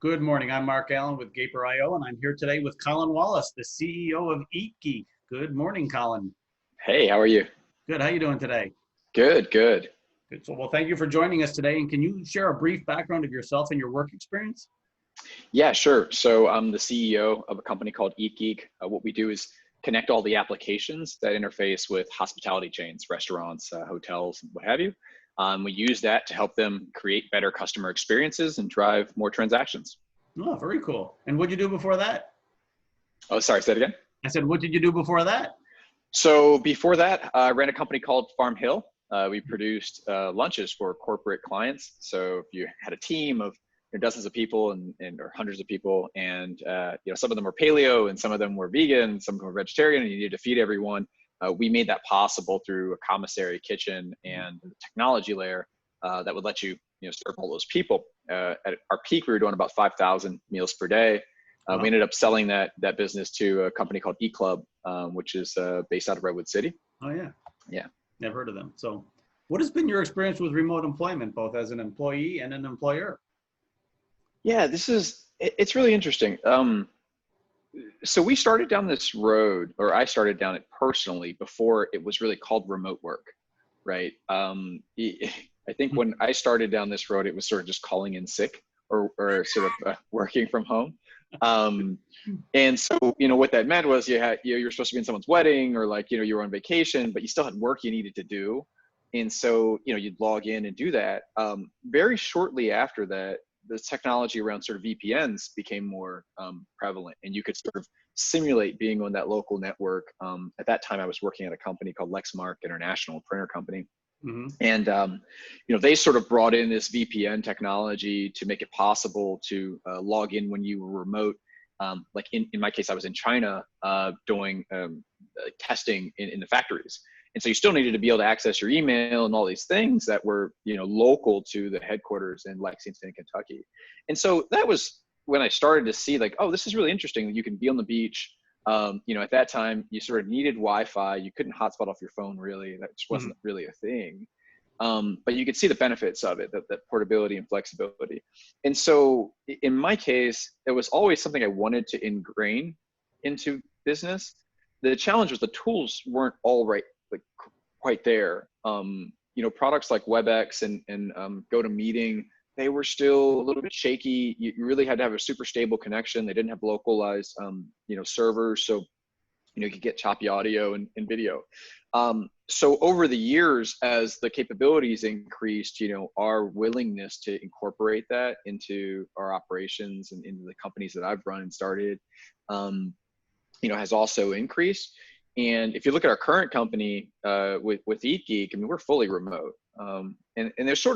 Good morning. I'm Mark Allen with Gaper.io, and I'm here today with Colin Wallace, the CEO of EatGeek. Good morning, Colin. Hey, how are you? Good. How you doing today? Good, good. Good. So, well, thank you for joining us today. And can you share a brief background of yourself and your work experience? Yeah, sure. So I'm the CEO of a company called EatGeek. What we do is connect all the applications that interface with hospitality chains, restaurants, hotels, and what have you. We use that to help them create better customer experiences and drive more transactions. Oh, very cool. And what did you do before that? Oh, sorry, say it again. I said, what did you do before that? So before that, I ran a company called Farm Hill. We produced lunches for corporate clients. So if you had a team of dozens of people or hundreds of people, and some of them were paleo and some of them were vegan, some of them were vegetarian, and you needed to feed everyone. We made that possible through a commissary kitchen and the technology layer that would let you serve all those people. At our peak, we were doing about 5,000 meals per day. We ended up selling that business to a company called eClub, which is based out of Redwood City. Oh, yeah. Yeah. Never heard of them. So what has been your experience with remote employment, both as an employee and an employer? Yeah, it's really interesting. So we started down this road, or I started down it personally before it was really called remote work, right? I think when I started down this road, it was sort of just calling in sick or sort of working from home. And so, what that meant was you were supposed to be in someone's wedding or you were on vacation, but you still had work you needed to do. And so, you'd log in and do that. Very shortly after that, the technology around sort of VPNs became more prevalent, and you could sort of simulate being on that local network. At that time, I was working at a company called Lexmark International, a printer company. Mm-hmm. And, they sort of brought in this VPN technology to make it possible to log in when you were remote. Like in my case, I was in China doing testing in the factories. And so you still needed to be able to access your email and all these things that were, local to the headquarters in Lexington, Kentucky. And so that was when I started to see oh, this is really interesting. You can be on the beach. At that time you sort of needed Wi-Fi. You couldn't hotspot off your phone, really. That just wasn't really a thing. But you could see the benefits of it, that portability and flexibility. And so in my case, it was always something I wanted to ingrain into business. The challenge was the tools weren't all quite there. Products like WebEx and GoToMeeting, they were still a little bit shaky. You really had to have a super stable connection. They didn't have localized, servers. So, you could get choppy audio and video. So over the years, as the capabilities increased, our willingness to incorporate that into our operations and into the companies that I've run and started, has also increased. And if you look at our current company with EatGeek, we're fully remote. And there's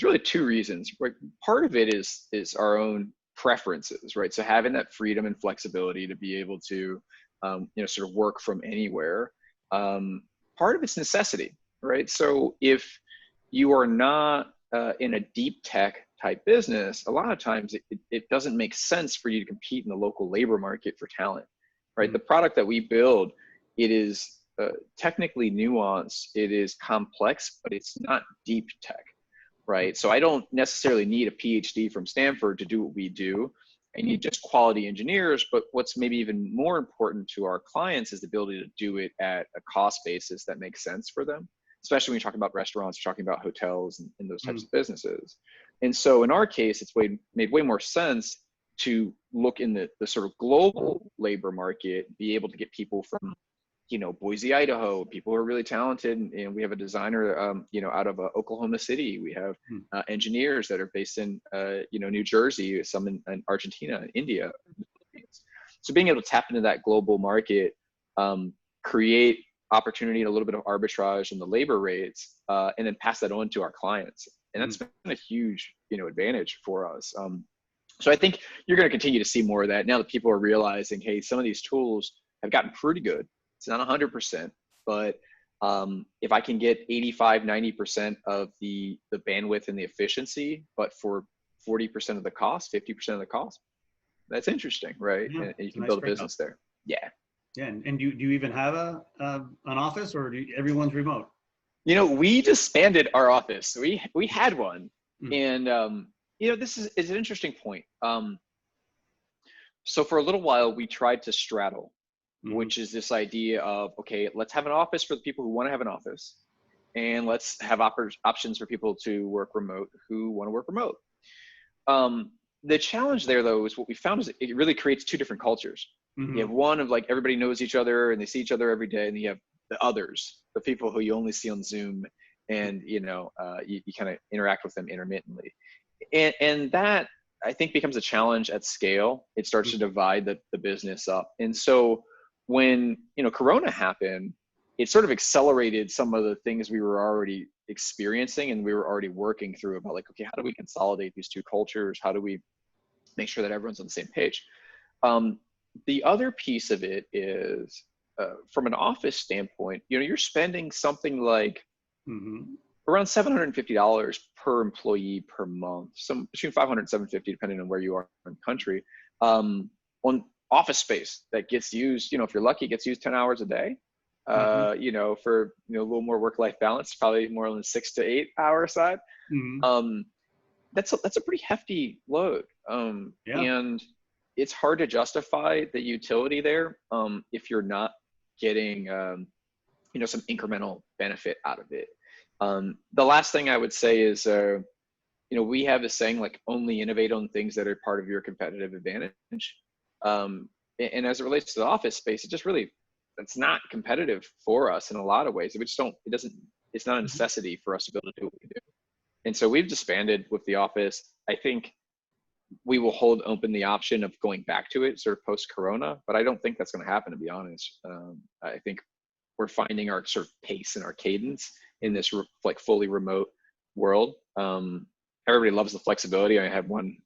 really two reasons. Right? Part of it is our own preferences, right? So having that freedom and flexibility to be able to, sort of work from anywhere. Part of it's necessity, right? So if you are not in a deep tech type business, a lot of times it doesn't make sense for you to compete in the local labor market for talent, right? The product that we build, it is technically nuanced, it is complex, but it's not deep tech, right? So I don't necessarily need a PhD from Stanford to do what we do. I need just quality engineers, but what's maybe even more important to our clients is the ability to do it at a cost basis that makes sense for them, especially when you're talking about restaurants, you're talking about hotels and those types of businesses. And so in our case, it's made way more sense to look in the sort of global labor market, be able to get people from, Boise, Idaho, people who are really talented. And we have a designer, out of Oklahoma City. We have engineers that are based in, New Jersey, some in Argentina, India. So being able to tap into that global market, create opportunity and a little bit of arbitrage in the labor rates, and then pass that on to our clients. And that's been a huge, advantage for us. So I think you're going to continue to see more of that now that people are realizing, hey, some of these tools have gotten pretty good. It's not 100%, but if I can get 85, 90% of the bandwidth and the efficiency, but for 40% of the cost, 50% of the cost, that's interesting, right? Yeah, and you can build a business there. Yeah. Yeah. And do you even have an office, or everyone's remote? We disbanded our office. We had one, and This is an interesting point. So for a little while, we tried to straddle, Mhm. which is this idea of, okay, let's have an office for the people who want to have an office, and let's have options for people to work remote who want to work remote. The challenge there, though, is what we found is it really creates two different cultures. You have Mhm. one of like everybody knows each other and they see each other every day, and you have the others, the people who you only see on Zoom, and you kind of interact with them intermittently, and that I think becomes a challenge at scale. It starts to divide the business up, and so when Corona happened, it sort of accelerated some of the things we were already experiencing and we were already working through about like, okay, how do we consolidate these two cultures? How do we make sure that everyone's on the same page? Um, the other piece of it is from an office standpoint, you're spending something like Mhm. around $750 per employee per month, some between 500 and 750, depending on where you are in the country, on office space that gets used, if you're lucky, gets used 10 hours a day. Mhm. For a little more work-life balance, probably more on the 6 to 8 hour side. Mhm. Um, that's a pretty hefty load, Yeah. and it's hard to justify the utility there if you're not getting some incremental benefit out of it. The last thing I would say is, we have a saying like only innovate on things that are part of your competitive advantage. And as it relates to the office space, it's not competitive for us in a lot of ways. It's not a Mhm. necessity for us to be able to do what we do. And so we've disbanded with the office. I think we will hold open the option of going back to it sort of post Corona, but I don't think that's going to happen, to be honest. I think we're finding our sort of pace and our cadence in this like fully remote world. Everybody loves the flexibility. I had one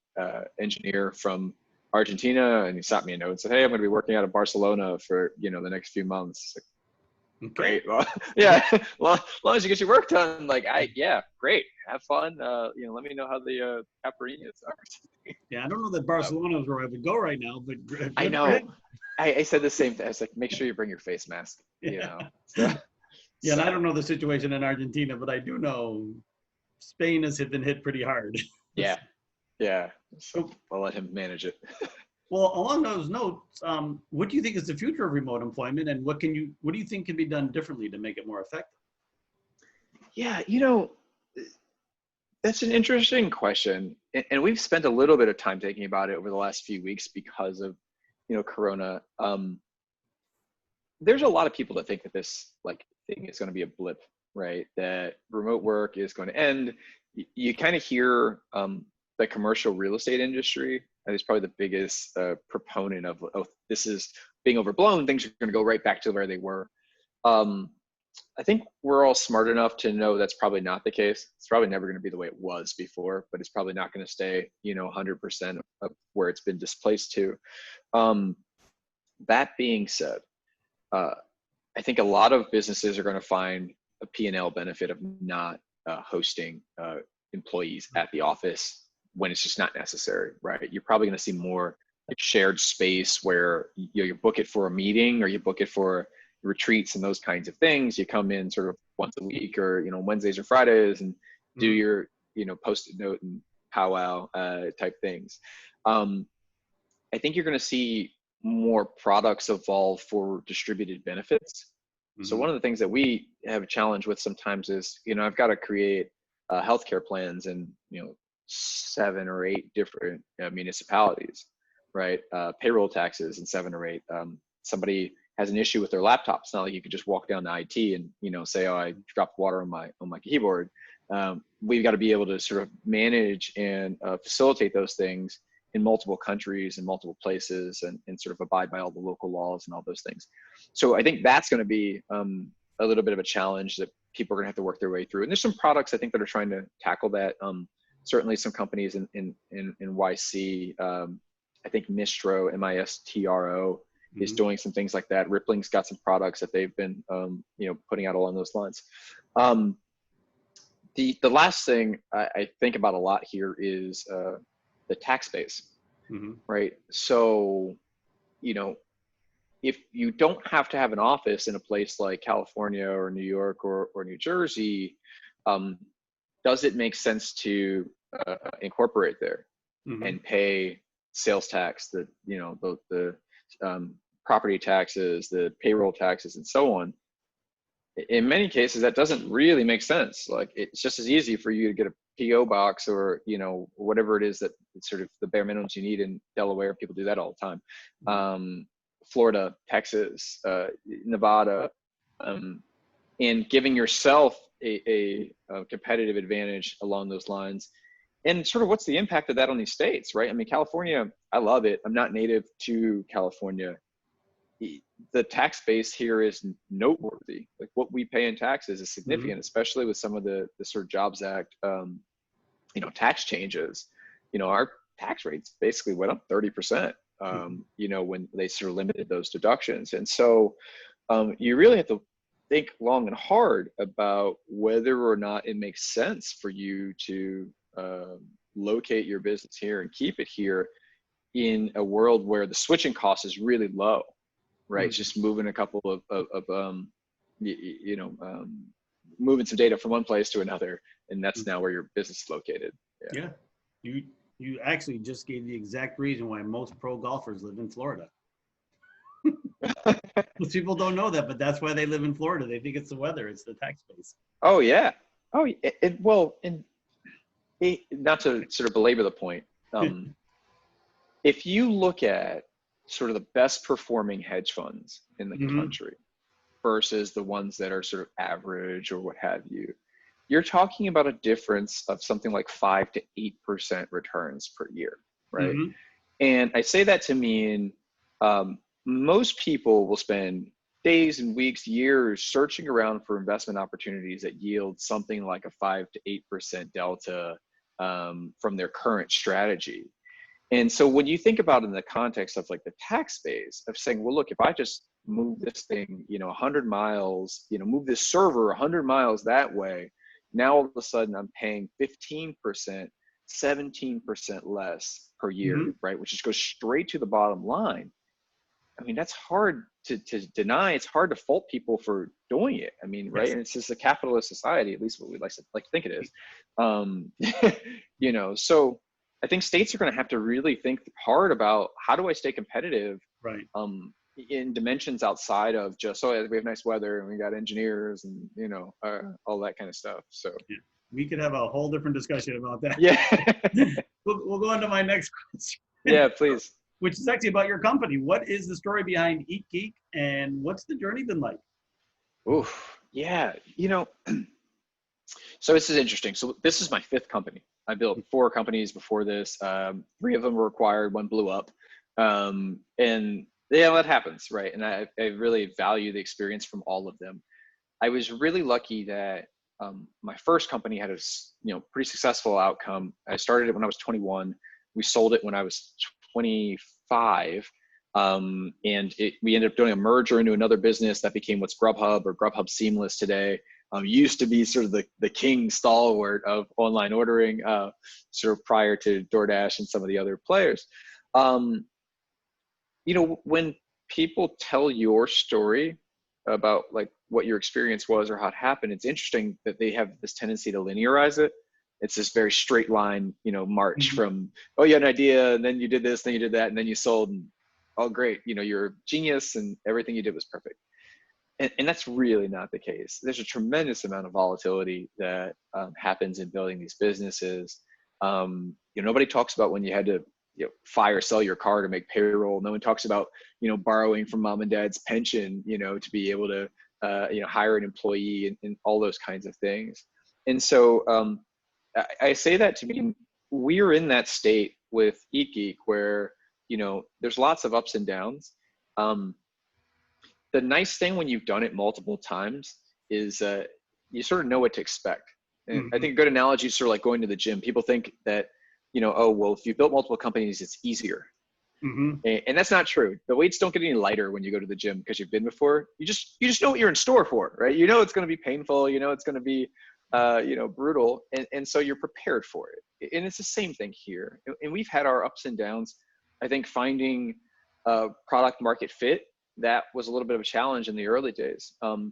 engineer from Argentina, and he sent me a note and said, "Hey, I'm going to be working out of Barcelona for the next few months." Like, Okay. great, well, yeah, well, as long as you get your work done, like yeah, great, have fun. Let me know how the caipirinhas are. Yeah, I don't know that Um, Barcelona is where I would go right now, but I good for know. him. I said the same thing. I was like, make sure you bring your face mask. So Yeah, and I don't so know the situation in Argentina, but I do know Spain has been hit pretty hard. yeah. Yeah, so So, I'll let him manage it. well, along those notes, what do you think is the future of remote employment, and what do you think can be done differently to make it more effective? Yeah, that's an interesting question. And we've spent a little bit of time thinking about it over the last few weeks because of, Corona. There's a lot of people that think that this like thing is going to be a blip, right? That remote work is going to end. You kind of hear the commercial real estate industry is probably the biggest proponent of, oh, this is being overblown. Things are going to go right back to where they were. Um, I think we're all smart enough to know that's probably not the case. It's probably never going to be the way it was before, but it's probably not going to stay, 100% of where it's been displaced to. Um, that being said, uh, I think a lot of businesses are going to find a P&L benefit of not hosting employees at the office when it's just not necessary, right? You're probably going to see more like shared space where you book it for a meeting or you book it for retreats and those kinds of things. You come in sort of once a week or Wednesdays or Fridays and do Mhm. your post-it note and powwow type things. Um, I think you're going to see more products evolve for distributed benefits. So Mhm. one of the things that we have a challenge with sometimes is, I've got to create healthcare plans in, 7 or 8 different municipalities, right? Payroll taxes in 7 or 8. Somebody has an issue with their laptop. It's not like you could just walk down to IT and, say, oh, I dropped water on my keyboard. We've got to be able to sort of manage and facilitate those things in multiple countries and multiple places and sort of abide by all the local laws and all those things. So I think that's going to be a little bit of a challenge that people are going to have to work their way through. And there's some products I think that are trying to tackle that. Certainly some companies in YC, I think Mistro, Mistro, is Mhm. doing some things like that. Rippling's got some products that they've been, putting out along those lines. Um, the last thing I think about a lot here is the tax base, Mhm. right? So, you know, if you don't have to have an office in a place like California or New York or New Jersey, um, does it make sense to incorporate there Mhm. and pay sales tax, the property taxes, the payroll taxes, and so on. In many cases, that doesn't really make sense. Like, it's just as easy for you to get a PO box, or whatever it is that it's sort of the bare minimums you need in Delaware. People do that all the time. Florida, Texas, Nevada, and giving yourself a competitive advantage along those lines. And sort of, what's the impact of that on these states, right? I mean, California, I love it. I'm not native to California. The tax base here is noteworthy. Like, what we pay in taxes is significant, especially with some of the sort of Jobs Act, tax changes. Our tax rates basically went up 30%, when they sort of limited those deductions. And so you really have to think long and hard about whether or not it makes sense for you to locate your business here and keep it here in a world where the switching cost is really low, right? It's just moving a couple of moving some data from one place to another, and that's now where your business is located. Yeah. You actually just gave the exact reason why most pro golfers live in Florida. Most people don't know that, but that's why they live in Florida. They think it's the weather, it's the tax base. Oh yeah. Oh, not to sort of belabor the point, if you look at sort of the best performing hedge funds in the country versus the ones that are sort of average or what have you, you're talking about a difference of something like 5 to 8% returns per year, right? And I say that to mean most people will spend days and weeks, years searching around for investment opportunities that yield something like a 5 to 8% delta from their current strategy. And so when you think about it in the context of like the tax base of saying, well, look, if I just move this thing, 100 miles, move this server 100 miles that way, now all of a sudden I'm paying 15%, 17% less per year, right? Which just goes straight to the bottom line. I mean, that's hard to deny. It's hard to fault people for doing it. I mean, right? And it's just a capitalist society, at least what we like to think it is. So I think states are going to have to really think hard about, how do I stay competitive, right? In dimensions outside of just, we have nice weather and we got engineers and all that kind of stuff. So we could have a whole different discussion about that. Yeah. We'll go on to my next question. Yeah, please. Which is actually about your company. What is the story behind EatGeek, and what's the journey been like? Oof, yeah. So this is interesting. So this is my 5th company. I built 4 companies before this. 3 of them were acquired, 1 blew up. And that happens, right? And I really value the experience from all of them. I was really lucky that my first company had a pretty successful outcome. I started it when I was 21. We sold it when I was 25. And we ended up doing a merger into another business that became what's Grubhub, or Grubhub Seamless today. Used to be sort of the king stalwart of online ordering, sort of prior to DoorDash and some of the other players. When people tell your story about like what your experience was or how it happened, it's interesting that they have this tendency to linearize it. It's this very straight line, march from, oh, you had an idea, and then you did this, then you did that, and then you sold, and oh, great, you're a genius, and everything you did was perfect. And that's really not the case. There's a tremendous amount of volatility that happens in building these businesses. Nobody talks about when you had to fire, sell your car to make payroll. No one talks about borrowing from mom and dad's pension to be able to hire an employee, and all those kinds of things. And so I say that to mean we're in that state with EatGeek where there's lots of ups and downs. The nice thing when you've done it multiple times is you sort of know what to expect. And I think a good analogy is sort of like going to the gym. People think that, oh, well, if you built multiple companies, it's easier. And that's not true. The weights don't get any lighter when you go to the gym because you've been before. You just know what you're in store for, right? It's going to be painful. It's going to be, brutal. And so you're prepared for it. And it's the same thing here. And we've had our ups and downs. I think finding product market fit, that was a little bit of a challenge in the early days. I'll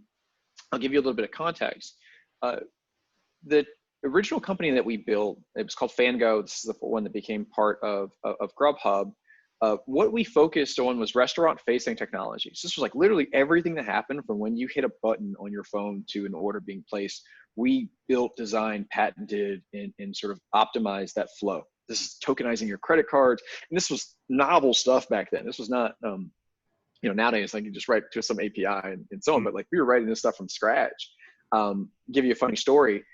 give you a little bit of context. The original company that we built, it was called Fango. This is the one that became part of Grubhub. What we focused on was restaurant-facing technology. So this was like literally everything that happened from when you hit a button on your phone to an order being placed. We built, designed, patented, and sort of optimized that flow. This is tokenizing your credit cards, and this was novel stuff back then. This was not, nowadays like you just write to some API and so on, but like we were writing this stuff from scratch. Give you a funny story.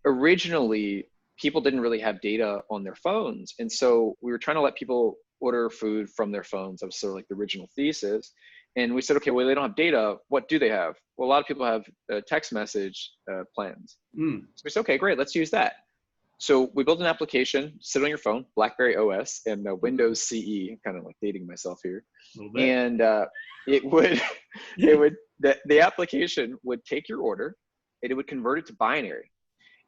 Originally, people didn't really have data on their phones, and so we were trying to let people order food from their phones. That was sort of like the original thesis. And we said, okay, well, they don't have data. What do they have? Well, a lot of people have text message plans. So we said, okay, great, let's use that. So we built an application, sit on your phone, BlackBerry OS and Windows CE, kind of like dating myself here. And it would, the application would take your order and it would convert it to binary.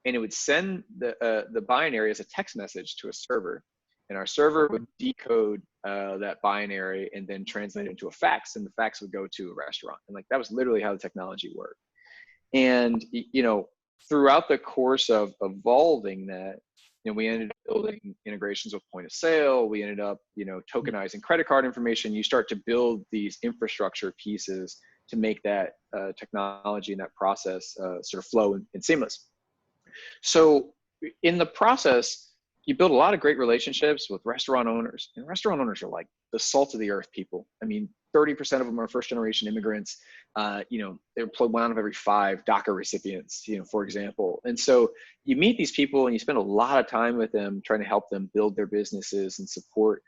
And it would send the binary as a text message to a server. And our server would decode that binary and then translate it into a fax, and the fax would go to a restaurant. And like that was literally how the technology worked. And throughout the course of evolving that, we ended up building integrations with point of sale. We ended up, tokenizing credit card information. You start to build these infrastructure pieces to make that technology and that process sort of flow and seamless. So in the process, you build a lot of great relationships with restaurant owners, and restaurant owners are like the salt of the earth people. I mean, 30% of them are first generation immigrants. They employ 1 out of every 5 DACA recipients, for example. And so you meet these people and you spend a lot of time with them trying to help them build their businesses and support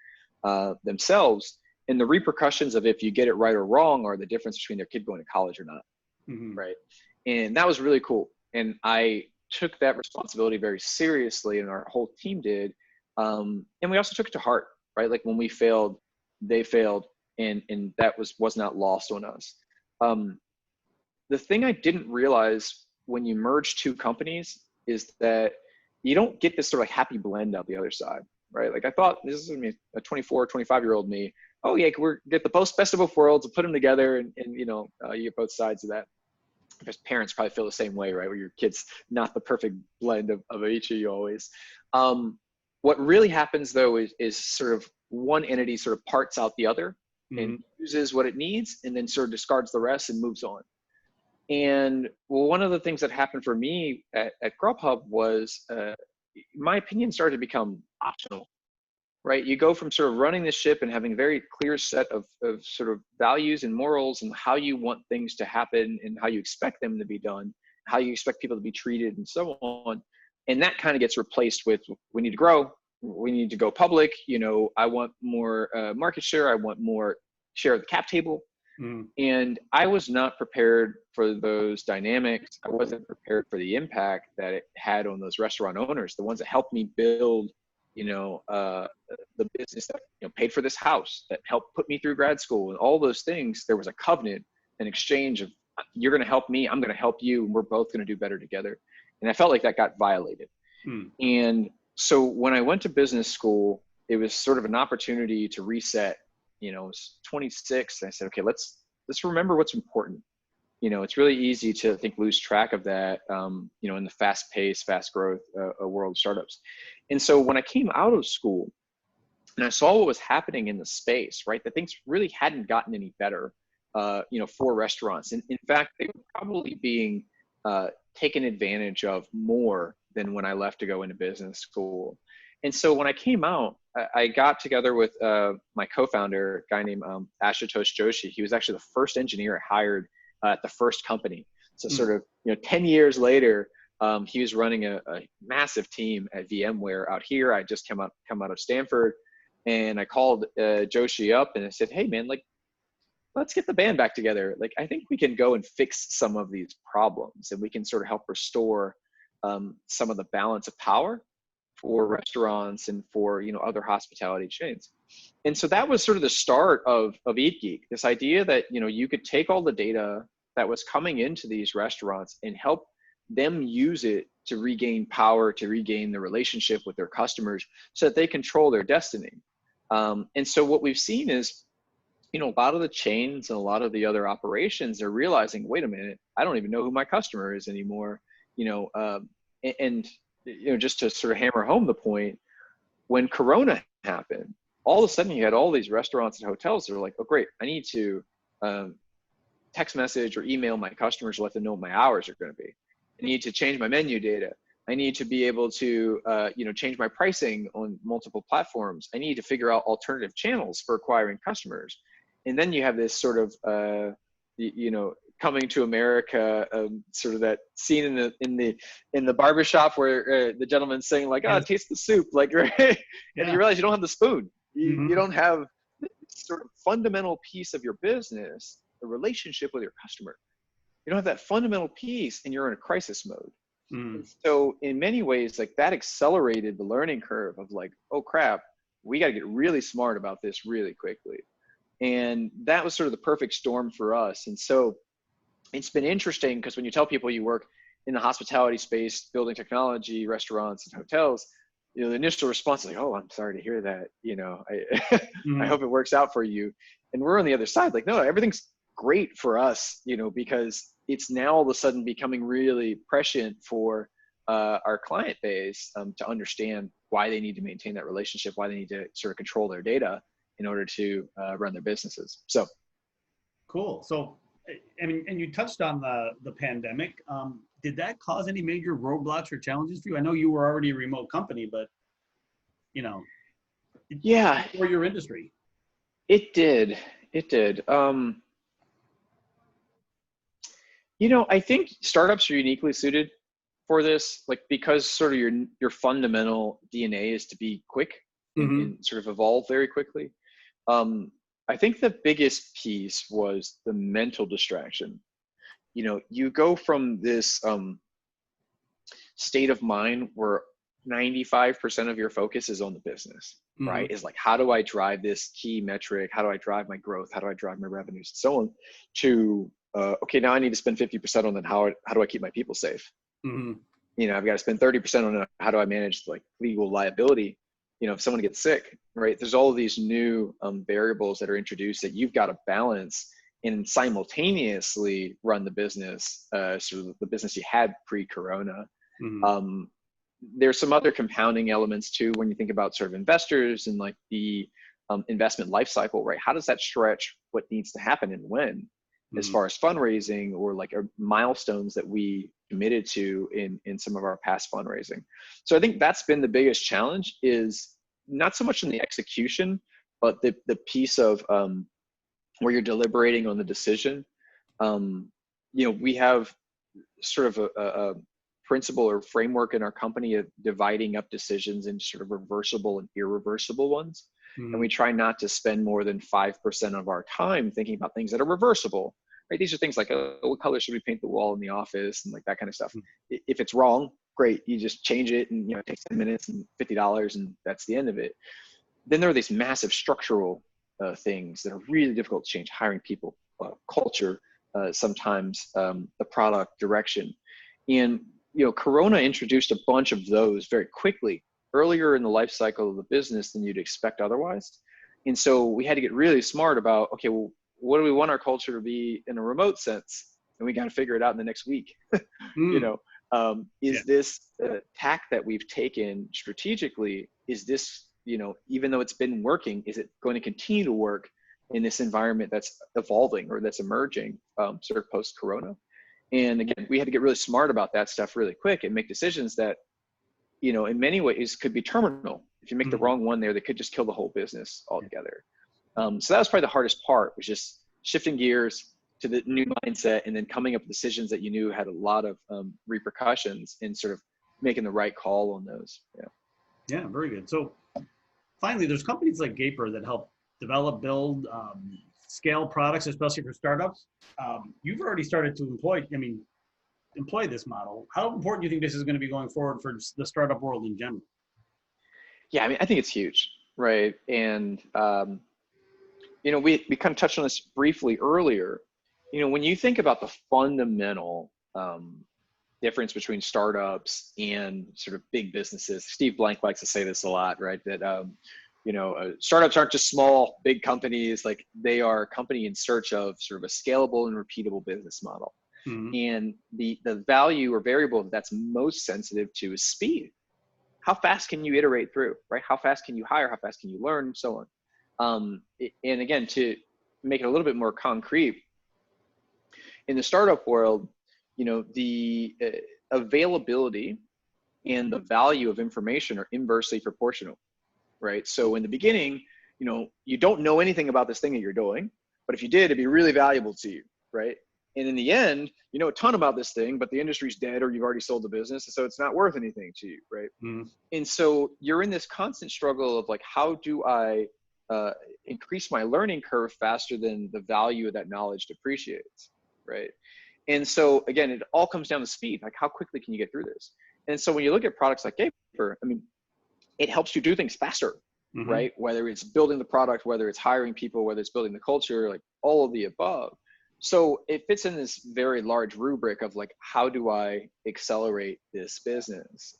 themselves. And the repercussions of if you get it right or wrong are the difference between their kid going to college or not, right? And that was really cool. And I took that responsibility very seriously, and our whole team did. And we also took it to heart, right? Like when we failed, they failed, and that was not lost on us. The thing I didn't realize when you merge 2 companies is that you don't get this sort of like happy blend out the other side, right? Like I thought this is me, a 24, 25-year-old me. Oh yeah, we're get the best of both worlds, we'll put them together, and you get both sides of that. Because parents probably feel the same way, right? Where your kid's not the perfect blend of each of you always. What really happens though is sort of one entity sort of parts out the other and uses what it needs and then sort of discards the rest and moves on. And one of the things that happened for me at Grubhub was my opinion started to become optional, right? You go from sort of running the ship and having a very clear set of sort of values and morals and how you want things to happen and how you expect them to be done, how you expect people to be treated and so on. And that kind of gets replaced with, we need to grow, we need to go public, I want more market share, I want more share of the cap table. And I was not prepared for those dynamics. I wasn't prepared for the impact that it had on those restaurant owners, the ones that helped me build the business that paid for this house, that helped put me through grad school, and all those things. There was a covenant, an exchange of, you're going to help me, I'm going to help you, and we're both going to do better together. And I felt like that got violated. And so when I went to business school, it was sort of an opportunity to reset. I was 26, and I said, okay, let's remember what's important. It's really easy to lose track of that, in the fast-paced, fast-growth world of startups. And so when I came out of school and I saw what was happening in the space, right, that things really hadn't gotten any better, for restaurants. And in fact, they were probably being taken advantage of more than when I left to go into business school. And so when I came out, I got together with my co-founder, a guy named Ashutosh Joshi. He was actually the first engineer I hired at the first company. So sort of, 10 years later, he was running a massive team at VMware out here. I just come out of Stanford, and I called Joshi up and I said, hey man, let's get the band back together. I think we can go and fix some of these problems, and we can sort of help restore some of the balance of power for restaurants and for other hospitality chains. And so that was sort of the start of EatGeek, this idea that you could take all the data that was coming into these restaurants and help them use it to regain power, to regain the relationship with their customers so that they control their destiny. And so what we've seen is, a lot of the chains and a lot of the other operations are realizing, wait a minute, I don't even know who my customer is anymore. And just to sort of hammer home the point, when Corona happened, all of a sudden you had all these restaurants and hotels that were like, oh great, I need to text message or email my customers to let them know what my hours are going to be. I need to change my menu data. I need to be able to change my pricing on multiple platforms. I need to figure out alternative channels for acquiring customers. And then you have this sort of coming to America, sort of that scene in the barbershop where the gentleman's saying like, "Oh, taste the soup," like, right? And you realize you don't have the spoon. You don't have this sort of fundamental piece of your business, the relationship with your customer. You don't have that fundamental piece, and you're in a crisis mode. And so in many ways, like that accelerated the learning curve of like, oh crap, we got to get really smart about this really quickly. And that was sort of the perfect storm for us. And so it's been interesting because when you tell people you work in the hospitality space, building technology, restaurants and hotels, the initial response is like, oh, I'm sorry to hear that. I hope it works out for you. And we're on the other side, like, no, everything's great for us, because it's now all of a sudden becoming really prescient for our client base to understand why they need to maintain that relationship, why they need to sort of control their data in order to run their businesses. So cool. So, I mean, and you touched on the pandemic. Did that cause any major roadblocks or challenges for you? I know you were already a remote company, but yeah, for your industry. It did. I think startups are uniquely suited for this, like because sort of your fundamental DNA is to be quick and sort of evolve very quickly. I think the biggest piece was the mental distraction. You go from this state of mind where 95% of your focus is on the business, right? Is like, how do I drive this key metric? How do I drive my growth? How do I drive my revenues and so on? To, okay, now I need to spend 50% on then how do I keep my people safe? I've got to spend 30% on how do I manage like legal liability? If someone gets sick, right? There's all of these new variables that are introduced that you've got to balance and simultaneously run the business, sort of the business you had pre-corona. There's some other compounding elements too when you think about sort of investors and like the investment life cycle, right? How does that stretch what needs to happen and when, as far as fundraising or like milestones that we committed to in some of our past fundraising. So I think that's been the biggest challenge, is not so much in the execution, but the piece of where you're deliberating on the decision. We have sort of a principle or framework in our company of dividing up decisions into sort of reversible and irreversible ones. And we try not to spend more than 5% of our time thinking about things that are reversible, right? These are things like, what color should we paint the wall in the office and like that kind of stuff. If it's wrong, great. You just change it and, it takes 10 minutes and $50 and that's the end of it. Then there are these massive structural things that are really difficult to change: hiring people, culture, sometimes the product direction. And, Corona introduced a bunch of those very quickly, earlier in the life cycle of the business than you'd expect otherwise. And so we had to get really smart about, okay, well, what do we want our culture to be in a remote sense? And we got to figure it out in the next week. This tack that we've taken strategically, is this, even though it's been working, is it going to continue to work in this environment that's evolving or that's emerging sort of post-corona? And again, we had to get really smart about that stuff really quick and make decisions that, in many ways could be terminal. If you make the wrong one there, they could just kill the whole business altogether. So that was probably the hardest part, was just shifting gears to the new mindset and then coming up with decisions that you knew had a lot of repercussions, and sort of making the right call on those. Yeah, very good. So finally, there's companies like Gaper that help develop, build, scale products, especially for startups. You've already started to employ this model. How important do you think this is going to be going forward for the startup world in general? Yeah, I think it's huge, right? And we kind of touched on this briefly earlier. When you think about the fundamental difference between startups and sort of big businesses, Steve Blank likes to say this a lot, right? That startups aren't just small, big companies. Like, they are a company in search of sort of a scalable and repeatable business model. And the value or variable that's most sensitive to is speed. How fast can you iterate through, right? How fast can you hire? How fast can you learn? And so on. And again, to make it a little bit more concrete, in the startup world, you know, the availability and the value of information are inversely proportional, right? So in the beginning, you know, you don't know anything about this thing that you're doing, but if you did, it'd be really valuable to you, right? And in the end, you know a ton about this thing, but the industry's dead or you've already sold the business, so it's not worth anything to you, right? And so you're in this constant struggle of like, how do I increase my learning curve faster than the value of that knowledge depreciates, right? And so again, it all comes down to speed. Like, how quickly can you get through this? And so when you look at products like Gaper, I mean, it helps you do things faster, right? Whether it's building the product, whether it's hiring people, whether it's building the culture, like all of the above. So it fits in this very large rubric of like, how do I accelerate this business?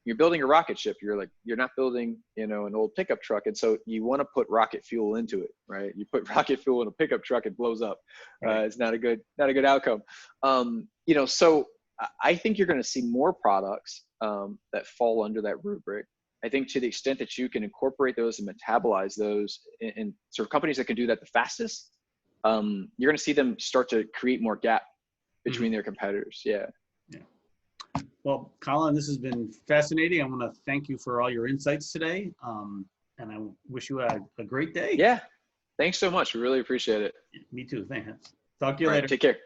You're building a rocket ship. You're not building, you know, an old pickup truck. And so you want to put rocket fuel into it, right? You put rocket fuel in a pickup truck, it blows up. It's not a good outcome. You know, so I think you're going to see more products that fall under that rubric. I think to the extent that you can incorporate those and metabolize those, and sort of companies that can do that the fastest, you're going to see them start to create more gap between their competitors. Yeah. Well, Colin, this has been fascinating. I want to thank you for all your insights today. And I wish you a great day. Yeah. Thanks so much. We really appreciate it. Me too. Thanks. Talk to you All right, later. take care.